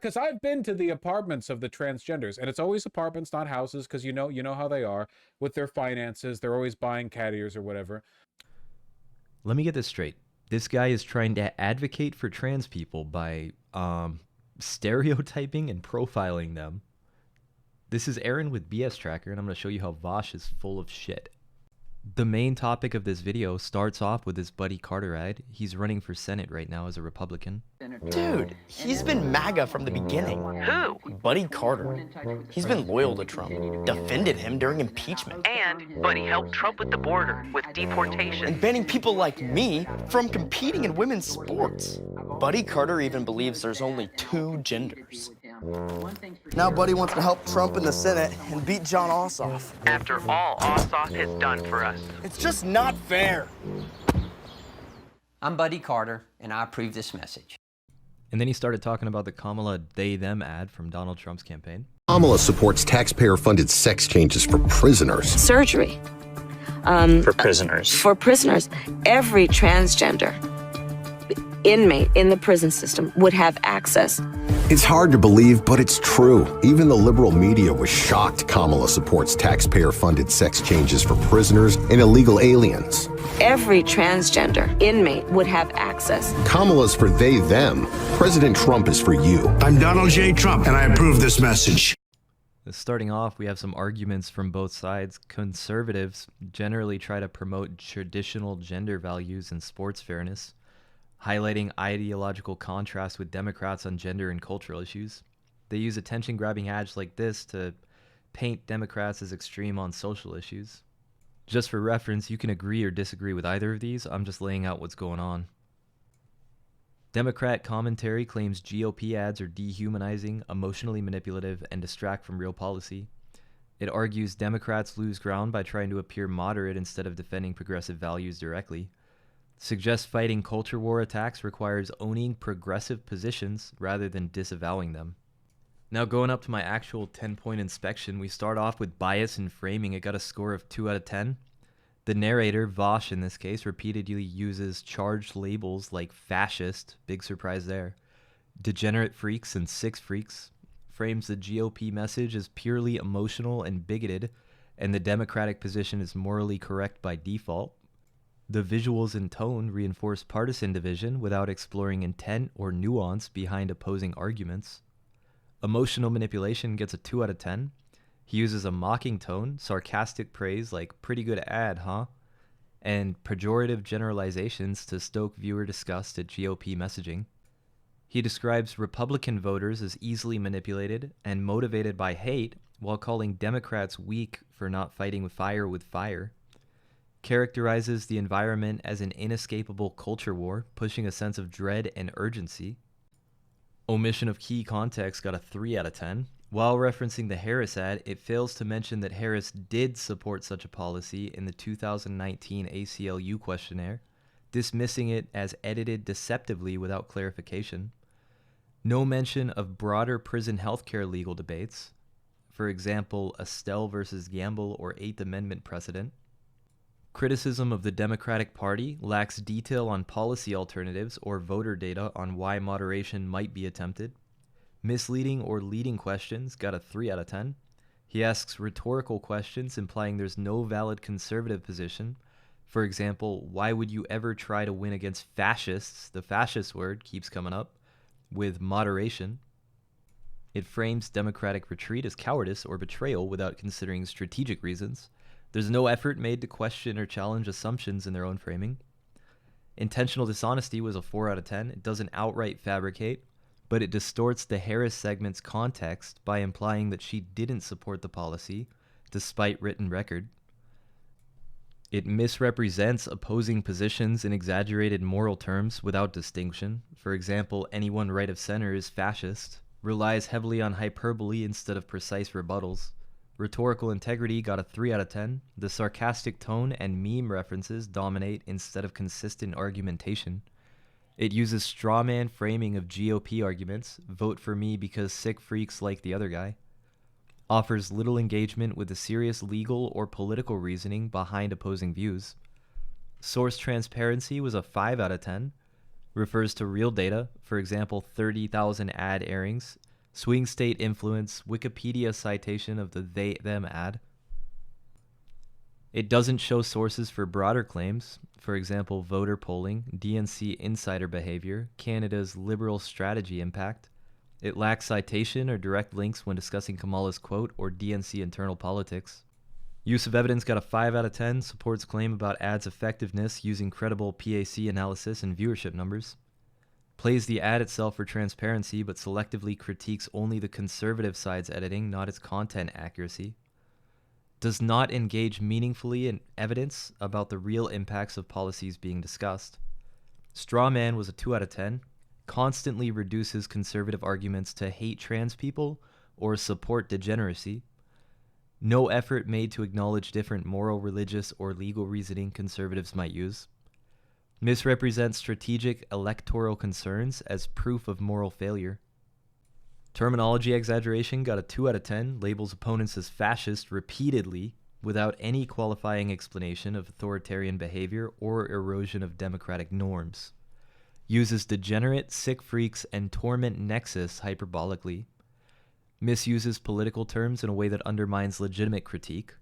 because I've been to the apartments of the transgenders, and it's always apartments, not houses, because you know how they are with their finances. They're always buying cat ears or whatever. Let me get this straight. This guy is trying to advocate for trans people by stereotyping and profiling them. This is Aaron with BSTracker, and I'm going to show you how Vaush is full of shit. The main topic of this video starts off with his buddy Carter ad. He's running for Senate right now as a Republican. Dude, he's been MAGA from the beginning. Who? Buddy Carter. He's been loyal to Trump, defended him during impeachment, And Buddy helped Trump with the border, with deportation. and banning people like me from competing in women's sports. Buddy Carter even believes there's only two genders. Now Buddy wants to help Trump in the Senate and beat John Ossoff. After all Ossoff has done for us. It's just not fair. I'm Buddy Carter, and I approve this message. And then he started talking about the Kamala they-them ad from Donald Trump's campaign. Kamala supports taxpayer-funded sex changes for prisoners. Surgery. For prisoners. For prisoners. Every transgender inmate in the prison system would have access. It's hard to believe, but it's true. Even the liberal media was shocked Kamala supports taxpayer-funded sex changes for prisoners and illegal aliens. Every transgender inmate would have access. Kamala's for they, them. President Trump is for you. I'm Donald J. Trump, and I approve this message. Starting off, we have some arguments from both sides. Conservatives generally try to promote traditional gender values and sports fairness, highlighting ideological contrast with Democrats on gender and cultural issues. They use attention-grabbing ads like this to paint Democrats as extreme on social issues. Just for reference, you can agree or disagree with either of these. I'm just laying out what's going on. Democrat commentary claims GOP ads are dehumanizing, emotionally manipulative, and distract from real policy. It argues Democrats lose ground by trying to appear moderate instead of defending progressive values directly. Suggests fighting culture war attacks requires owning progressive positions rather than disavowing them. Now going up to my actual 10-point inspection, we start off with bias and framing. It got a score of 2 out of 10. The narrator, Vaush in this case, repeatedly uses charged labels like fascist, big surprise there, degenerate freaks, and sick freaks, frames the GOP message as purely emotional and bigoted, and the Democratic position is morally correct by default. The visuals and tone reinforce partisan division without exploring intent or nuance behind opposing arguments. Emotional manipulation gets a 2 out of 10. He uses a mocking tone, sarcastic praise like pretty good ad, huh? And pejorative generalizations to stoke viewer disgust at GOP messaging. He describes Republican voters as easily manipulated and motivated by hate while calling Democrats weak for not fighting fire with fire. Characterizes the environment as an inescapable culture war, pushing a sense of dread and urgency. Omission of Key Context got a 3 out of 10. While referencing the Harris ad, it fails to mention that Harris did support such a policy in the 2019 ACLU questionnaire, dismissing it as edited deceptively without clarification. No mention of broader prison healthcare legal debates, for example, Estelle versus Gamble or Eighth Amendment precedent. Criticism of the Democratic Party lacks detail on policy alternatives or voter data on why moderation might be attempted. Misleading or leading questions got a 3 out of 10. He asks rhetorical questions implying there's no valid conservative position. For example, why would you ever try to win against fascists? The fascist word keeps coming up. With moderation. It frames Democratic retreat as cowardice or betrayal without considering strategic reasons. There's no effort made to question or challenge assumptions in their own framing. Intentional dishonesty was a 4 out of 10. It doesn't outright fabricate, but it distorts the Harris segment's context by implying that she didn't support the policy, despite written record. It misrepresents opposing positions in exaggerated moral terms without distinction. For example, anyone right of center is fascist, relies heavily on hyperbole instead of precise rebuttals. Rhetorical integrity got a 3 out of 10. The sarcastic tone and meme references dominate instead of consistent argumentation. It uses strawman framing of GOP arguments, vote for me because sick freaks like the other guy. Offers little engagement with the serious legal or political reasoning behind opposing views. Source transparency was a 5 out of 10. Refers to real data, for example 30,000 ad airings, swing state influence, Wikipedia citation of the they-them ad. It doesn't show sources for broader claims, for example, voter polling, DNC insider behavior, Canada's liberal strategy impact. It lacks citation or direct links when discussing Kamala's quote or DNC internal politics. Use of evidence got a 5 out of 10, supports claim about ads' effectiveness using credible PAC analysis and viewership numbers. Plays the ad itself for transparency, but selectively critiques only the conservative side's editing, not its content accuracy. Does not engage meaningfully in evidence about the real impacts of policies being discussed. Straw Man was a 2 out of 10. Constantly reduces conservative arguments to hate trans people or support degeneracy. No effort made to acknowledge different moral, religious, or legal reasoning conservatives might use. Misrepresents strategic electoral concerns as proof of moral failure. Terminology exaggeration got a 2 out of 10, labels opponents as fascist repeatedly without any qualifying explanation of authoritarian behavior or erosion of democratic norms. Uses degenerate, sick freaks, and torment nexus hyperbolically. Misuses political terms in a way that undermines legitimate critique.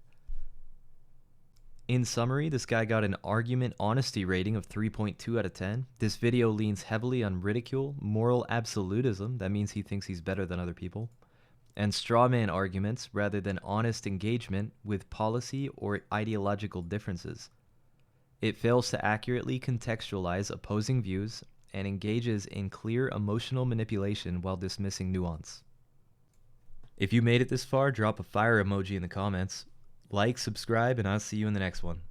In summary, this guy got an argument honesty rating of 3.2 out of 10. This video leans heavily on ridicule, moral absolutism, that means he thinks he's better than other people, and strawman arguments rather than honest engagement with policy or ideological differences. It fails to accurately contextualize opposing views and engages in clear emotional manipulation while dismissing nuance. If you made it this far, drop a fire emoji in the comments. Like, subscribe, and I'll see you in the next one.